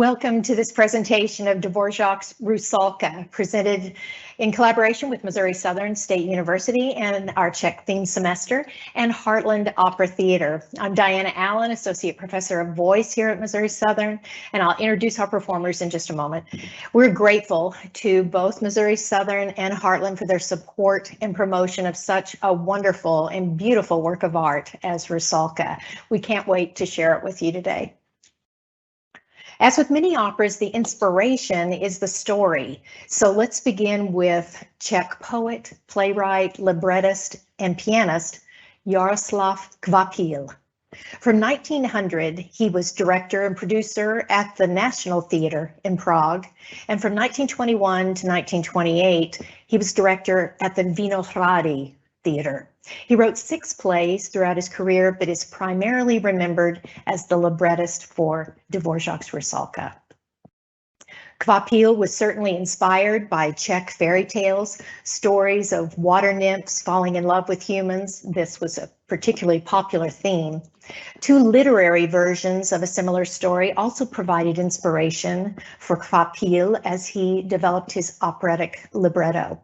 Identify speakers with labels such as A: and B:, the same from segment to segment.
A: Welcome to this presentation of Dvořák's Rusalka, presented in collaboration with Missouri Southern State University and our Czech theme semester and Heartland Opera Theater. I'm Diana Allan, Associate Professor of Voice here at Missouri Southern, and I'll introduce our performers in just a moment. We're grateful to both Missouri Southern and Heartland for their support and promotion of such a wonderful and beautiful work of art as Rusalka. We can't wait to share it with you today. As with many operas, the inspiration is the story. So let's begin with Czech poet, playwright, librettist, and pianist Jaroslav Kvapil. From 1900, he was director and producer at the National Theatre in Prague, and from 1921 to 1928, he was director at the Vinohrady Theatre. He wrote 6 plays throughout his career, but is primarily remembered as the librettist for Dvořák's Rusalka. Kvapil was certainly inspired by Czech fairy tales, stories of water nymphs falling in love with humans. This was a particularly popular theme. 2 literary versions of a similar story also provided inspiration for Kvapil as he developed his operatic libretto.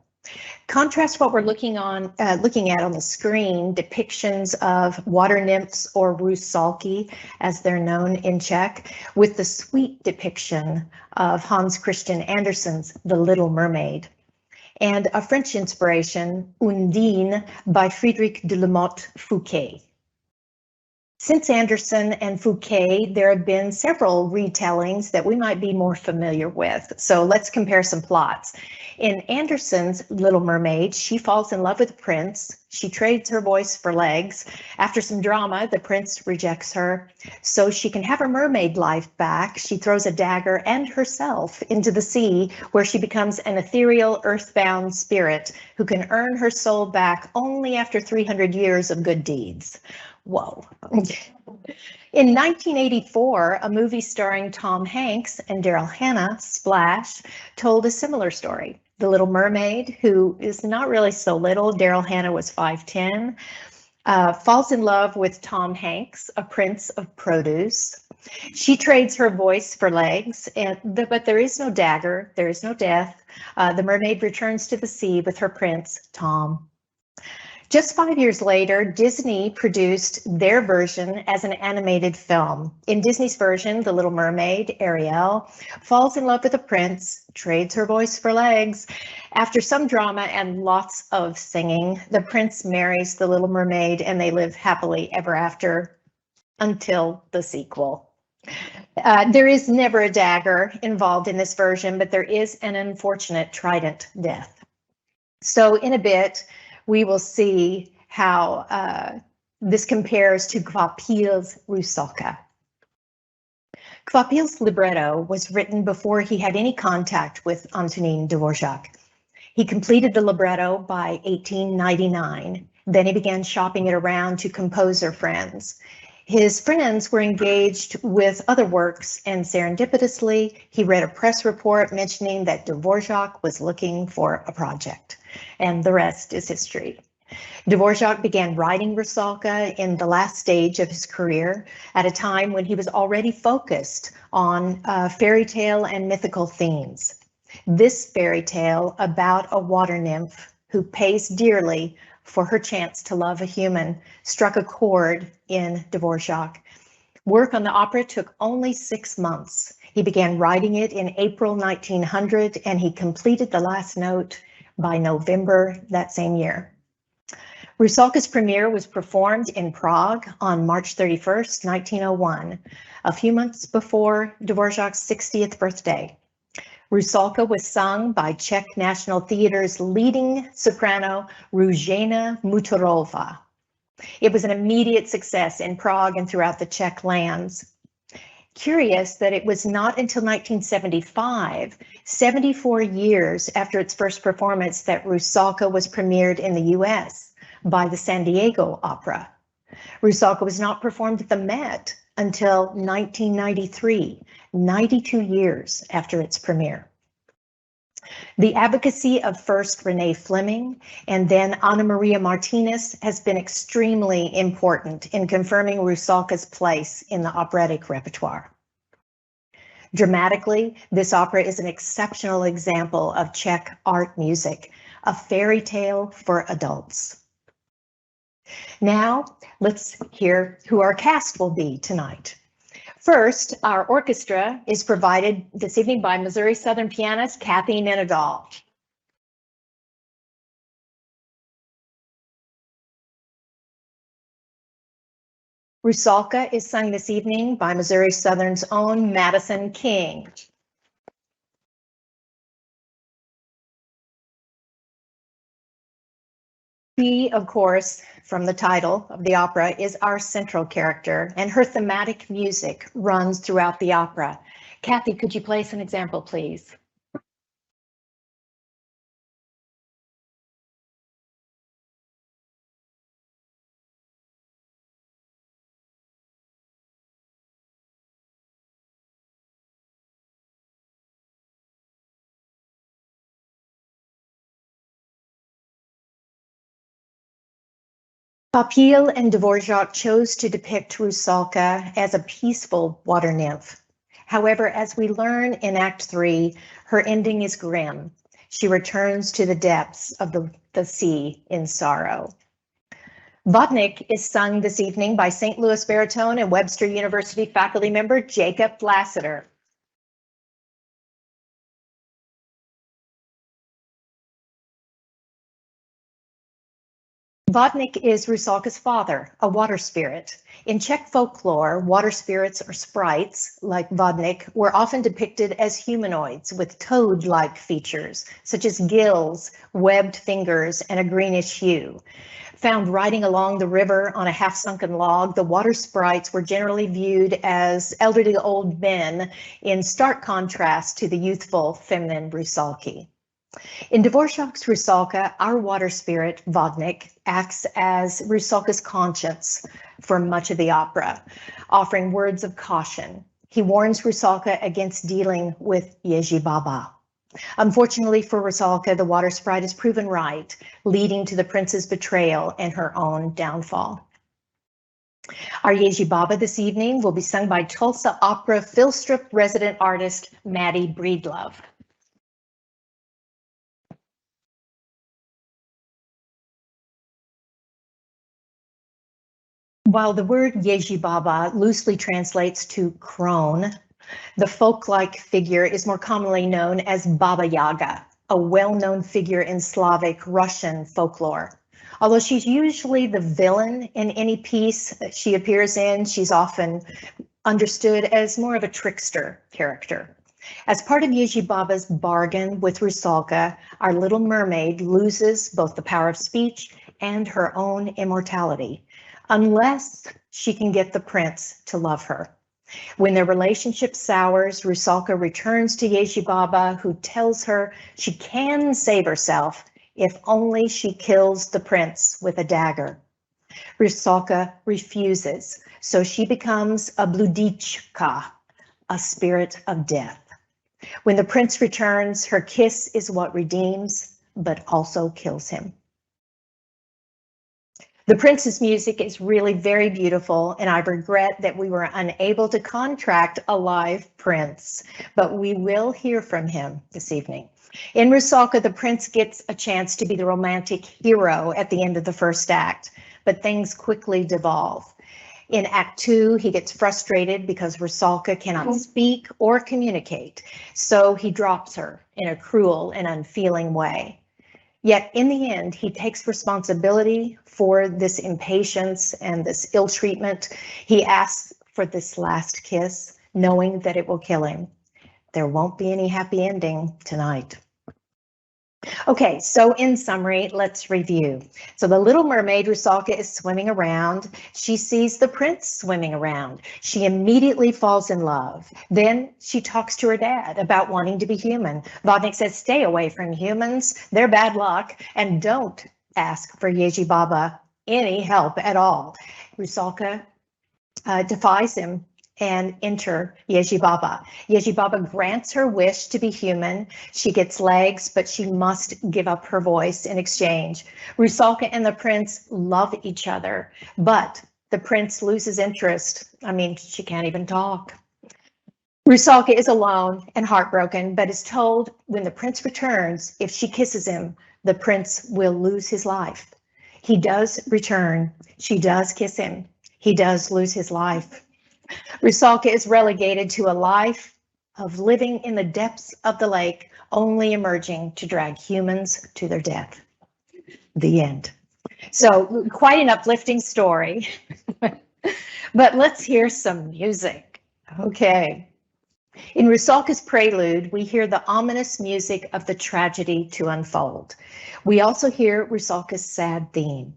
A: Contrast what we're looking at on the screen, depictions of water nymphs, or rusalky, as they're known in Czech, with the sweet depiction of Hans Christian Andersen's The Little Mermaid, and a French inspiration, Undine, by Friedrich de la Motte Fouqué. Since Andersen and Fouqué, there have been several retellings that we might be more familiar with. So let's compare some plots. In Andersen's Little Mermaid, she falls in love with a prince. She trades her voice for legs. After some drama, the prince rejects her. So she can have her mermaid life back. She throws a dagger and herself into the sea, where she becomes an ethereal, earthbound spirit who can earn her soul back only after 300 years of good deeds. Whoa. In 1984, a movie starring Tom Hanks and Daryl Hannah, Splash, told a similar story. The Little Mermaid, who is not really so little, Daryl Hannah was 5'10", falls in love with Tom Hanks, a prince of produce. She trades her voice for legs, but there is no dagger, there is no death. The mermaid returns to the sea with her prince, Tom. Just 5 years later, Disney produced their version as an animated film. In Disney's version, The Little Mermaid, Ariel, falls in love with a prince, trades her voice for legs. After some drama and lots of singing, the prince marries the Little Mermaid and they live happily ever after until the sequel. There is never a dagger involved in this version, but there is an unfortunate trident death. So in a bit, we will see how this compares to Kvapil's Rusalka. Kvapil's libretto was written before he had any contact with Antonín Dvořák. He completed the libretto by 1899. Then he began shopping it around to composer friends. His friends were engaged with other works, and serendipitously, he read a press report mentioning that Dvořák was looking for a project, and the rest is history. Dvořák began writing Rusalka in the last stage of his career, at a time when he was already focused on fairy tale and mythical themes. This fairy tale about a water nymph who pays dearly for her chance to love a human struck a chord in Dvořák. Work on the opera took only 6 months. He began writing it in April 1900, and he completed the last note by November that same year. Rusalka's premiere was performed in Prague on March 31st, 1901, a few months before Dvořák's 60th birthday. Rusalka was sung by Czech National Theatre's leading soprano, Růžena Mutorová. It was an immediate success in Prague and throughout the Czech lands. Curious that it was not until 1975, 74 years after its first performance, that Rusalka was premiered in the US by the San Diego Opera. Rusalka was not performed at the Met until 1993, 92 years after its premiere. The advocacy of first Renee Fleming and then Ana Maria Martinez has been extremely important in confirming Rusalka's place in the operatic repertoire. Dramatically, this opera is an exceptional example of Czech art music, a fairy tale for adults. Now, let's hear who our cast will be tonight. First, our orchestra is provided this evening by Missouri Southern pianist Kathy Nenegal. Rusalka is sung this evening by Missouri Southern's own Madison King. She, of course, from the title of the opera, is our central character, and her thematic music runs throughout the opera. Kathy, could you play us an example, please? Kvapil and Dvořák chose to depict Rusalka as a peaceful water nymph. However, as we learn in Act 3, her ending is grim. She returns to the depths of the sea in sorrow. Vodnik is sung this evening by St. Louis baritone and Webster University faculty member Jacob Lassiter. Vodnik is Rusalka's father, a water spirit. In Czech folklore, water spirits or sprites, like Vodnik, were often depicted as humanoids with toad-like features, such as gills, webbed fingers, and a greenish hue. Found riding along the river on a half-sunken log, the water sprites were generally viewed as elderly old men, in stark contrast to the youthful feminine Rusalki. In Dvořák's Rusalka, our water spirit, Vodnik, acts as Rusalka's conscience for much of the opera, offering words of caution. He warns Rusalka against dealing with Ježí Baba. Unfortunately for Rusalka, the water sprite is proven right, leading to the prince's betrayal and her own downfall. Our Ježí Baba this evening will be sung by Tulsa Opera Philstrup resident artist Maddie Breedlove. While the word Ježí Baba loosely translates to crone, the folk-like figure is more commonly known as Baba Yaga, a well-known figure in Slavic Russian folklore. Although she's usually the villain in any piece that she appears in, she's often understood as more of a trickster character. As part of Ježí Baba's bargain with Rusalka, our little mermaid loses both the power of speech and her own immortality, unless she can get the prince to love her. When their relationship sours, Rusalka returns to Ježí Baba, who tells her she can save herself if only she kills the prince with a dagger. Rusalka refuses, so she becomes a bludichka, a spirit of death. When the prince returns, her kiss is what redeems, but also kills him. The prince's music is really very beautiful, and I regret that we were unable to contract a live prince, but we will hear from him this evening. In Rusalka, the prince gets a chance to be the romantic hero at the end of the first act, but things quickly devolve. In Act 2, he gets frustrated because Rusalka cannot speak or communicate, so he drops her in a cruel and unfeeling way. Yet in the end, he takes responsibility for this impatience and this ill treatment. He asks for this last kiss, knowing that it will kill him. There won't be any happy ending tonight. Okay, so in summary, let's review. So the Little Mermaid, Rusalka, is swimming around. She sees the prince swimming around. She immediately falls in love. Then she talks to her dad about wanting to be human. Vodnik says, stay away from humans. They're bad luck. And don't ask for Ježí Baba any help at all. Rusalka defies him and enter Ježí Baba. Ježí Baba grants her wish to be human. She gets legs, but she must give up her voice in exchange. Rusalka and the prince love each other, but the prince loses interest. I mean, she can't even talk. Rusalka is alone and heartbroken, but is told when the prince returns, if she kisses him, the prince will lose his life. He does return. She does kiss him. He does lose his life. Rusalka is relegated to a life of living in the depths of the lake, only emerging to drag humans to their death. The end. So quite an uplifting story. But let's hear some music. Okay. In Rusalka's prelude, we hear the ominous music of the tragedy to unfold. We also hear Rusalka's sad theme.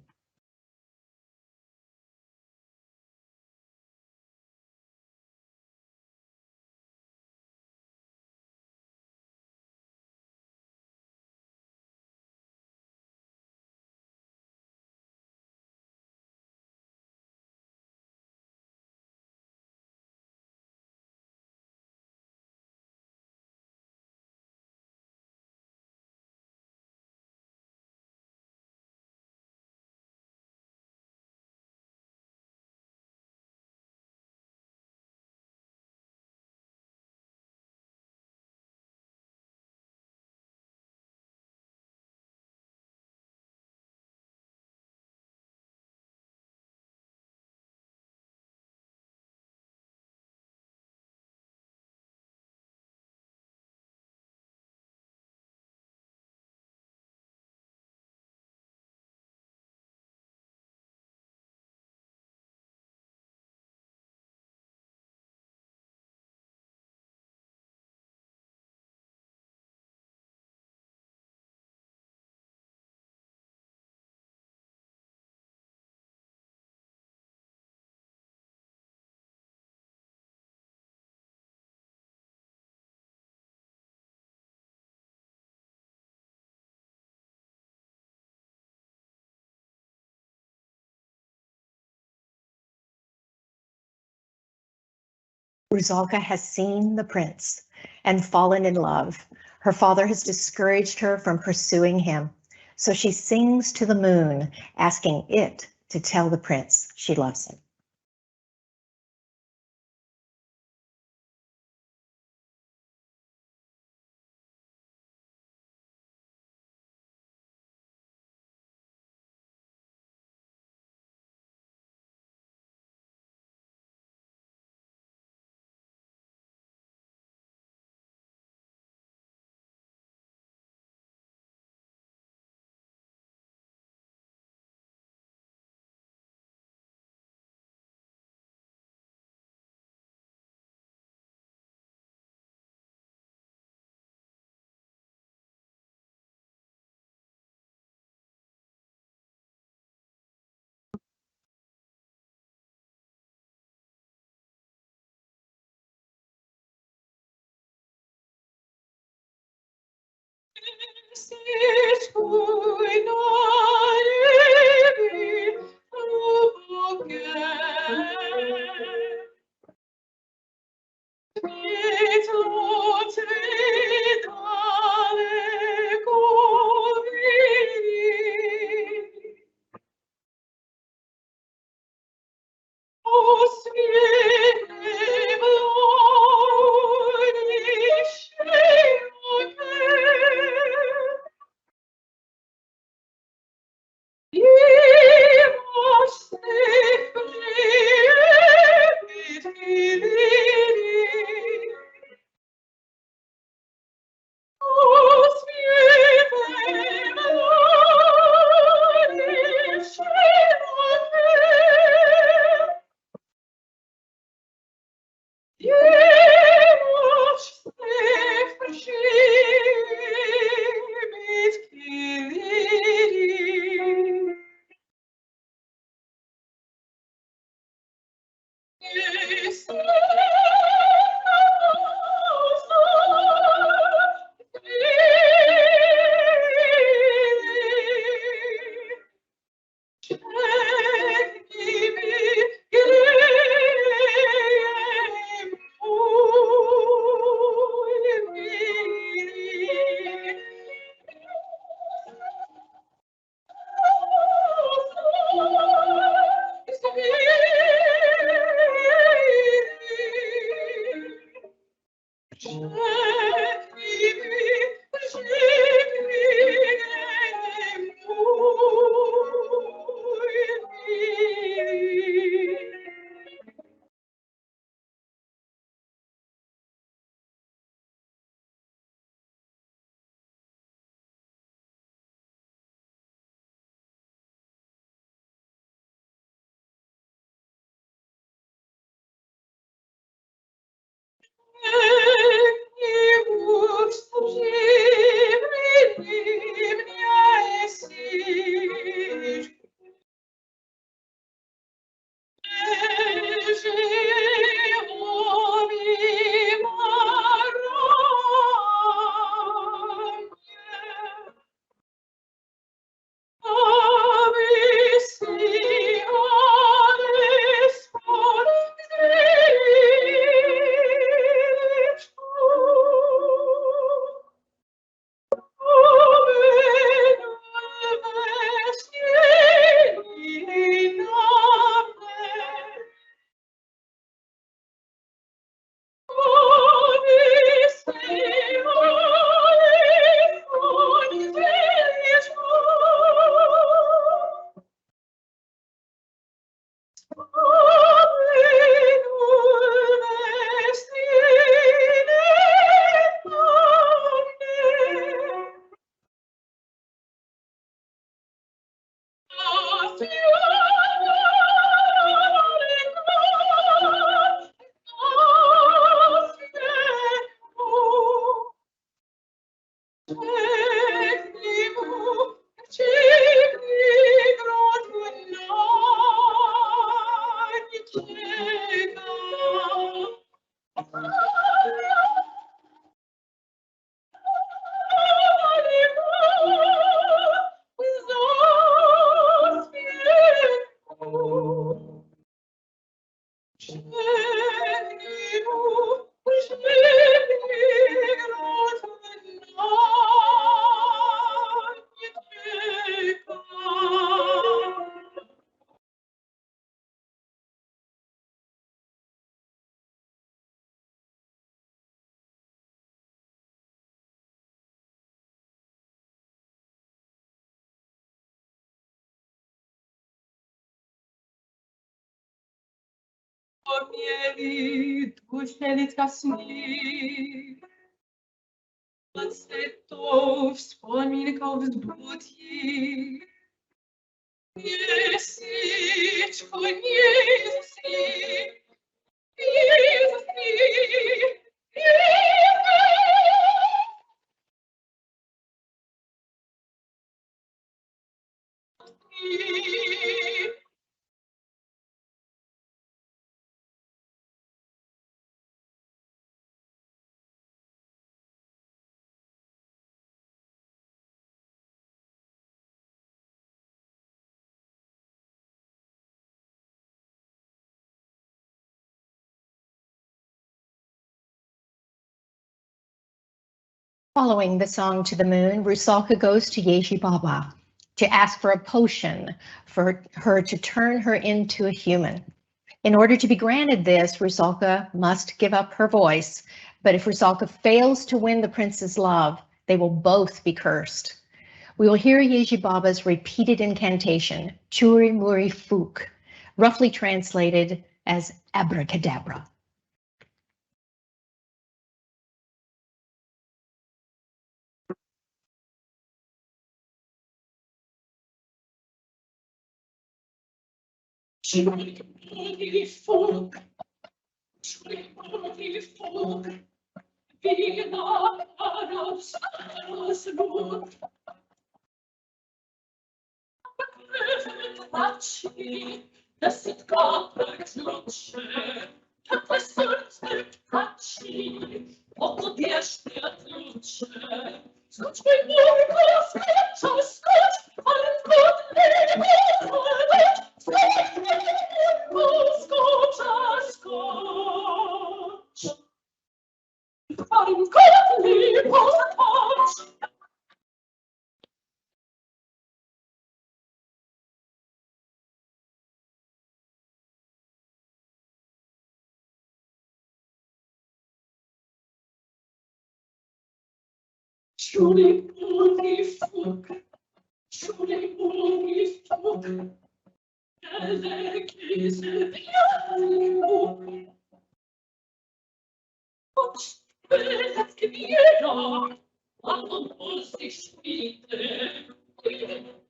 A: Rusalka has seen the prince and fallen in love. Her father has discouraged her from pursuing him. So she sings to the moon, asking it to tell the prince she loves him.
B: Mieli tłuśnielitka sni, to wspominka wzbudzi. Jesiczko, Jezusi, Jezusi, Jezusi.
A: Following the song to the moon, Rusalka goes to Yeji Baba to ask for a potion for her to turn her into a human. In order to be granted this, Rusalka must give up her voice, but if Rusalka fails to win the prince's love, they will both be cursed. We will hear Yeji Baba's repeated incantation, Churi Muri Fuk, roughly translated as abracadabra.
B: Churi Fuk, Vina Aros Rut. Patrz, desetka pękluczy, te serce patrzy, oko bierz mnie klucze. Skocz mój murko, skocz, ale godny skocz, skocz. Ale godny poskocz. Surely only folk, surely only folk, is a young Choć beleckie biera, a on sich spite,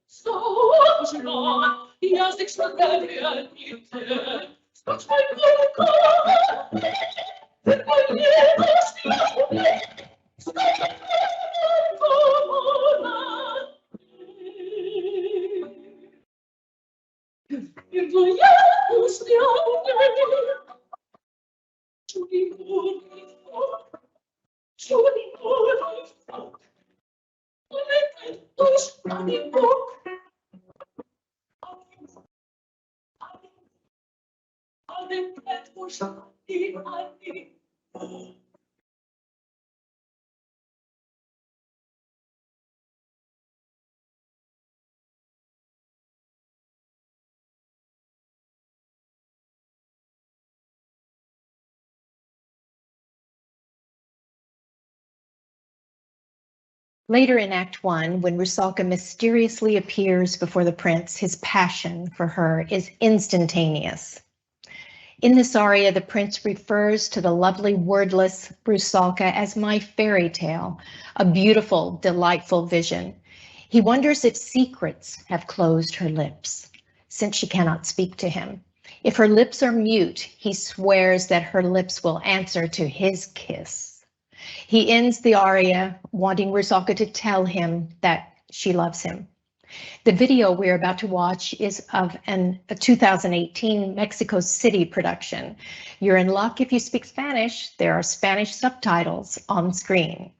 B: Stoczna, język szlagiernity, Stoczna górka, wypalnie pośmiałe,
A: Later in Act 1, when Rusalka mysteriously appears before the prince, his passion for her is instantaneous. In this aria, the prince refers to the lovely wordless Rusalka as my fairy tale, a beautiful, delightful vision. He wonders if secrets have closed her lips. since she cannot speak to him. If her lips are mute, he swears that her lips will answer to his kiss. He ends the aria wanting Rusalka to tell him that she loves him. The video we're about to watch is of a 2018 Mexico City production. You're in luck if you speak Spanish. There are Spanish subtitles on screen.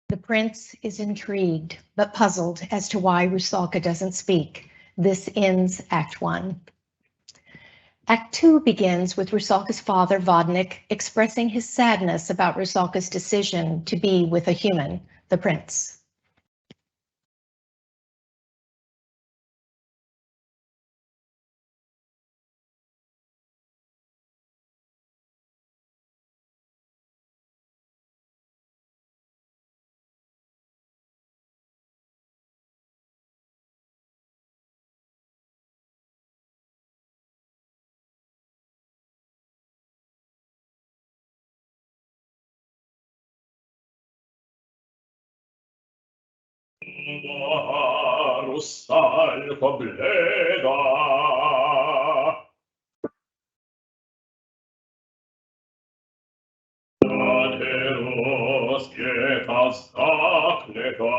A: The prince is intrigued, but puzzled as to why Rusalka doesn't speak. This ends Act 1. Act 2 begins with Rusalka's father, Vodnik, expressing his sadness about Rusalka's decision to be with a human, the prince.
B: Rusalko bleda. Rozgieta zakleta.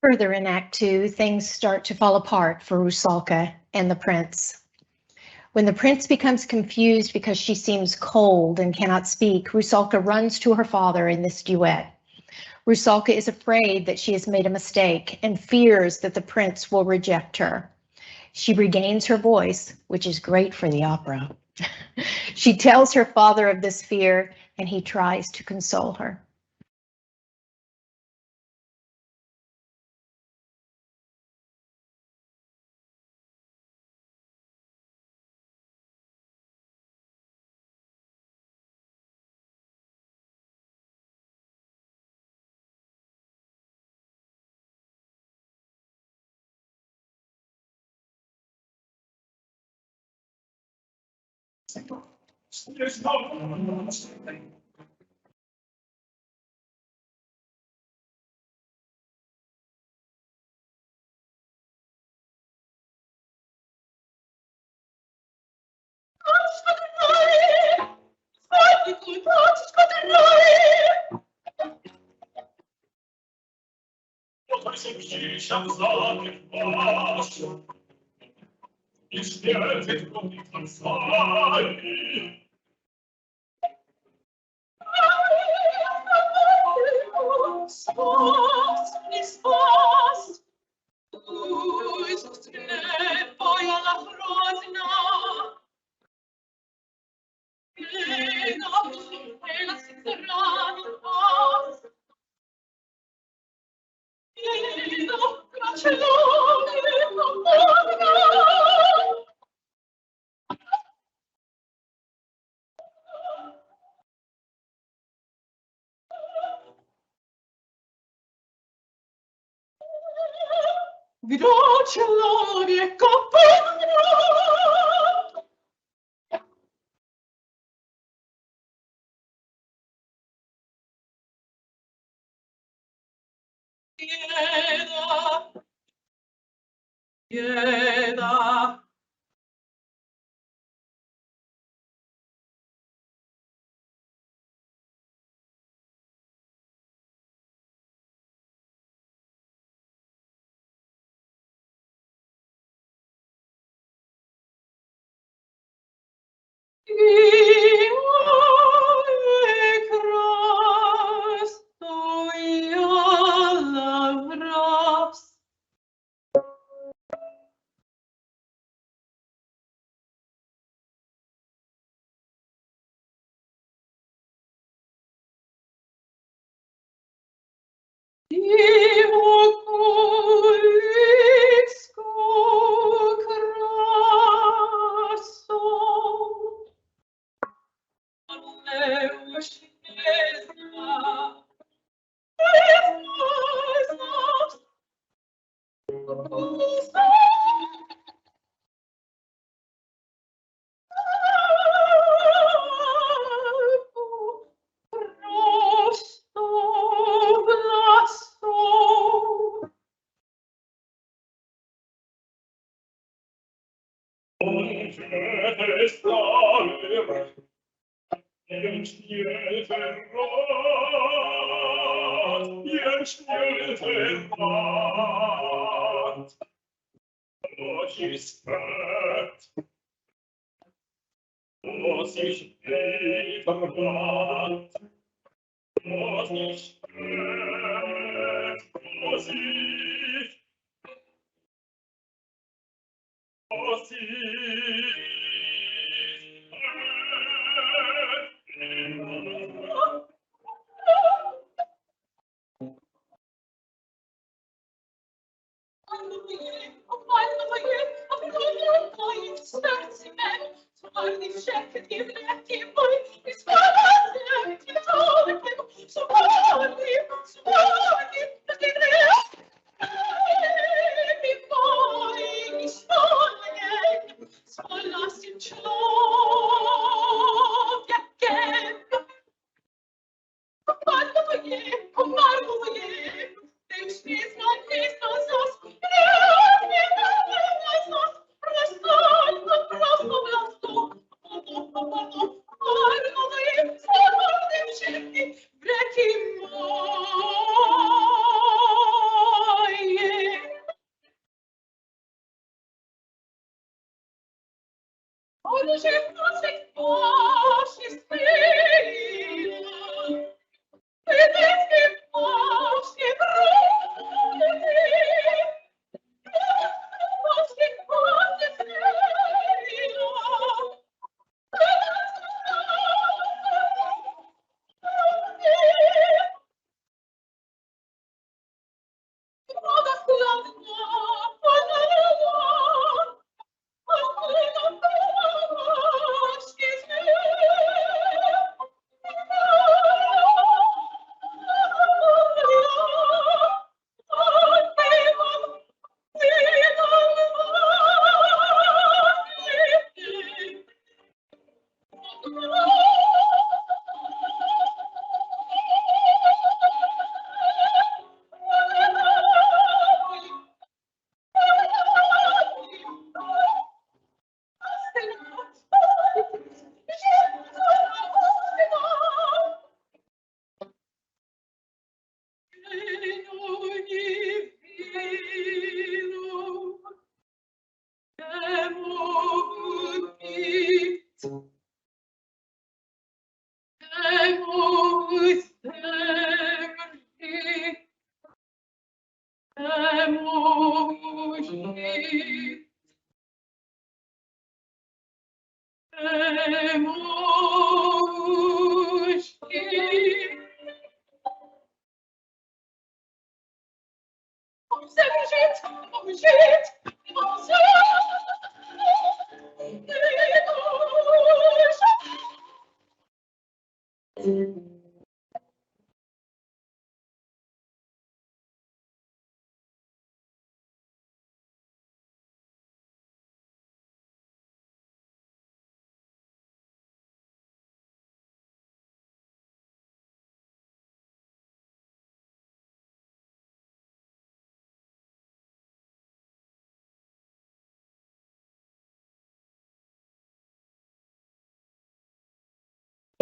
A: Further in Act 2, things start to fall apart for Rusalka and the prince. When the prince becomes confused because she seems cold and cannot speak, Rusalka runs to her father in this duet. Rusalka is afraid that she has made a mistake and fears that the prince will reject her. She regains her voice, which is great for the opera. She tells her father of this fear, and he tries to console her.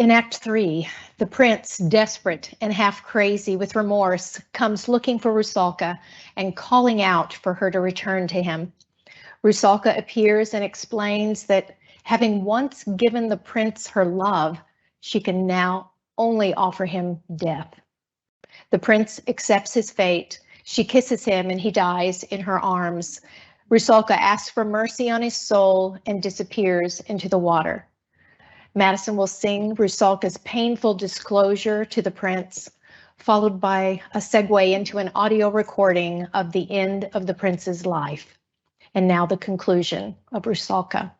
A: In Act 3, the prince, desperate and half crazy with remorse, comes looking for Rusalka and calling out for her to return to him. Rusalka appears and explains that having once given the prince her love, she can now only offer him death. The prince accepts his fate. She kisses him and he dies in her arms. Rusalka asks for mercy on his soul and disappears into the water. Madison will sing Rusalka's painful disclosure to the prince, followed by a segue into an audio recording of the end of the prince's life. And now the conclusion of Rusalka.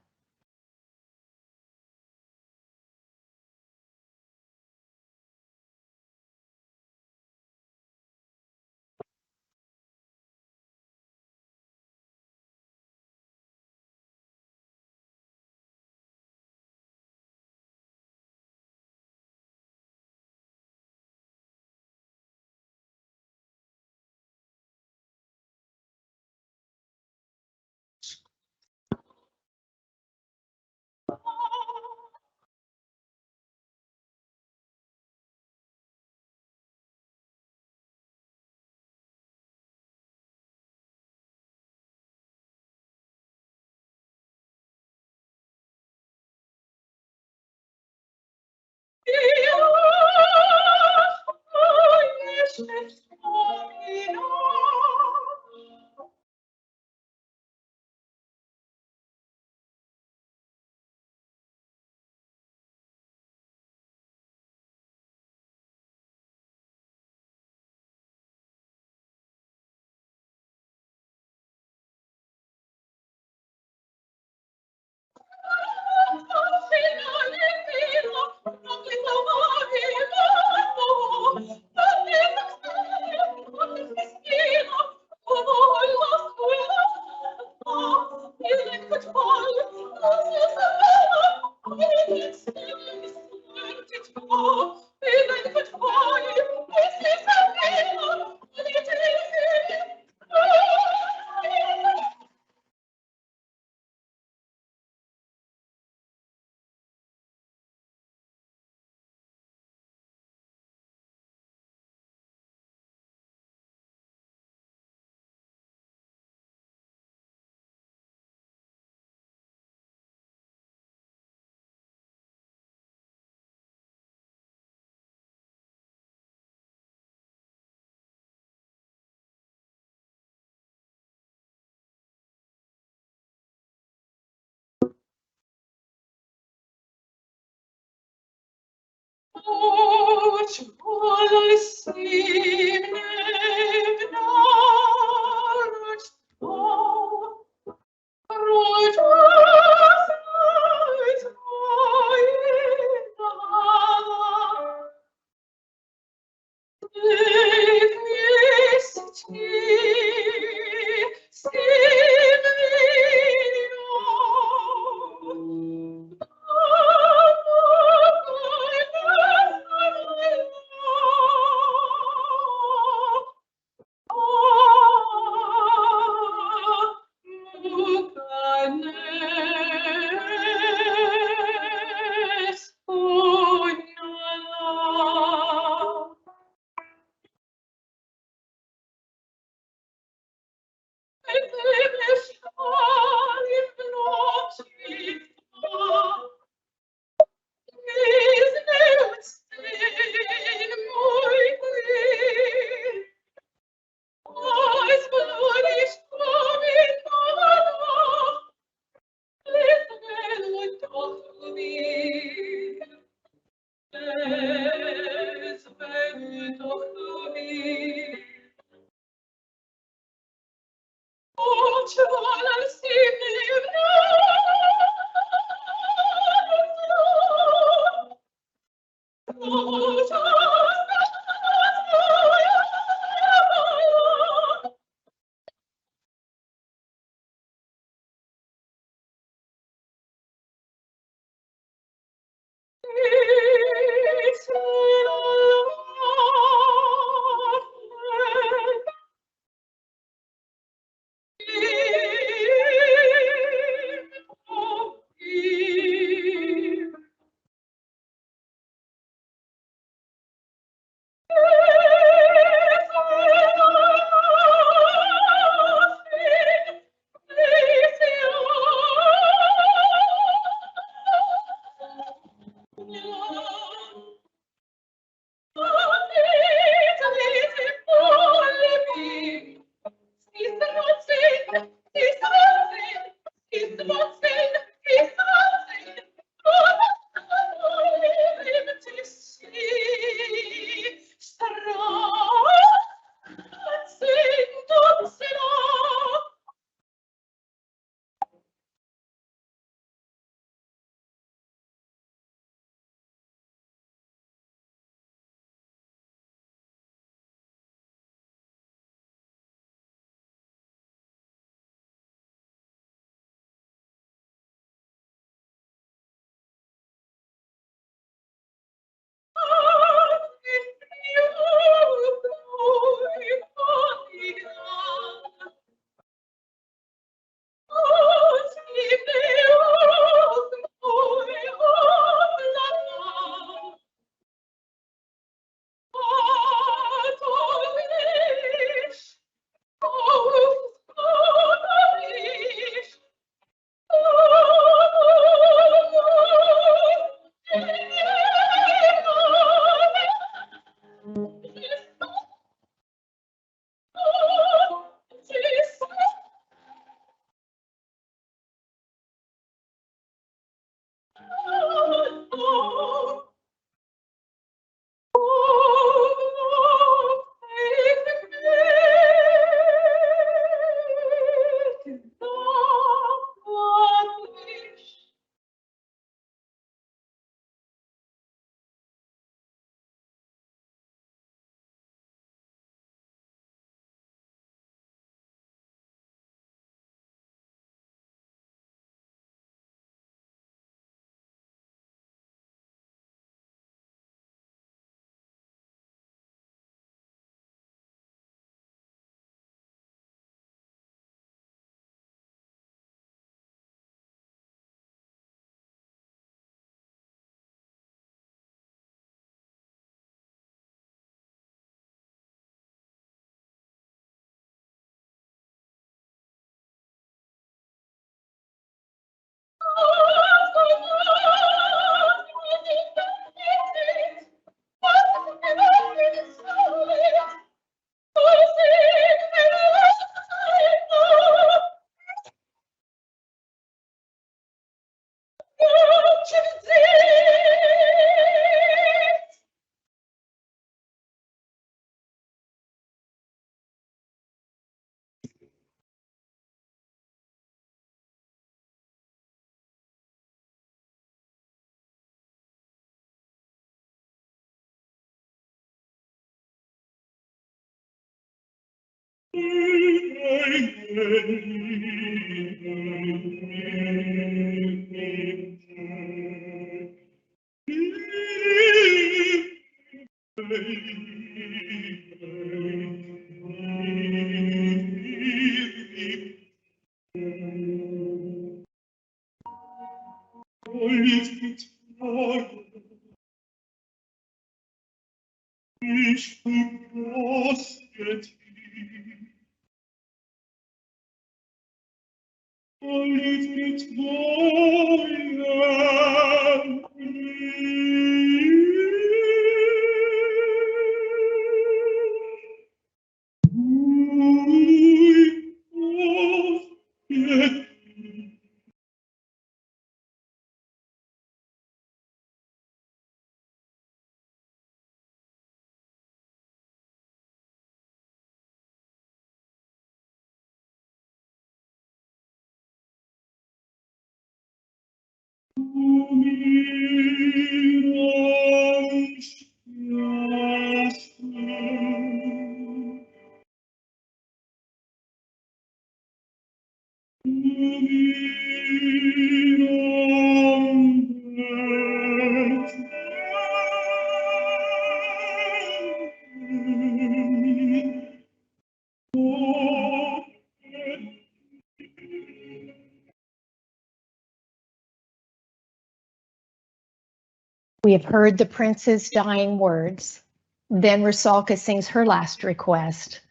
A: We have heard the prince's dying words. Then Rusalka sings her last request,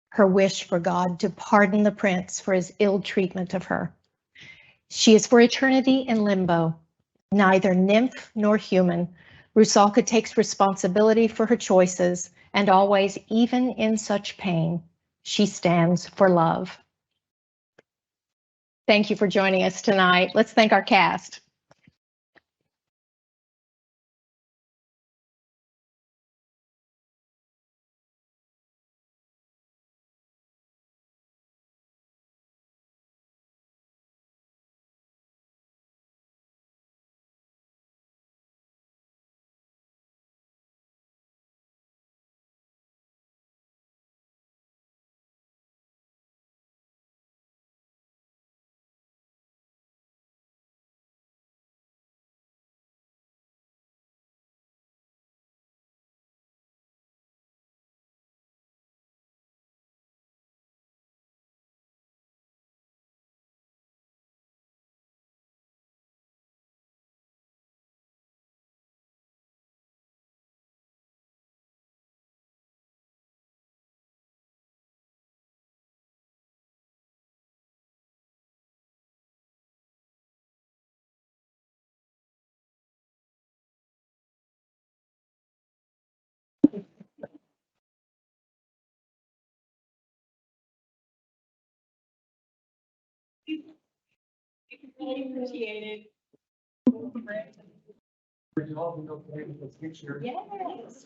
A: her wish for God to pardon the prince for his ill treatment of her. She is for eternity in limbo, neither nymph nor human. Rusalka takes responsibility for her choices, and always, even in such pain, she stands for love. Thank you for joining us tonight. Let's thank our cast.
C: Appreciate it.
A: Yes.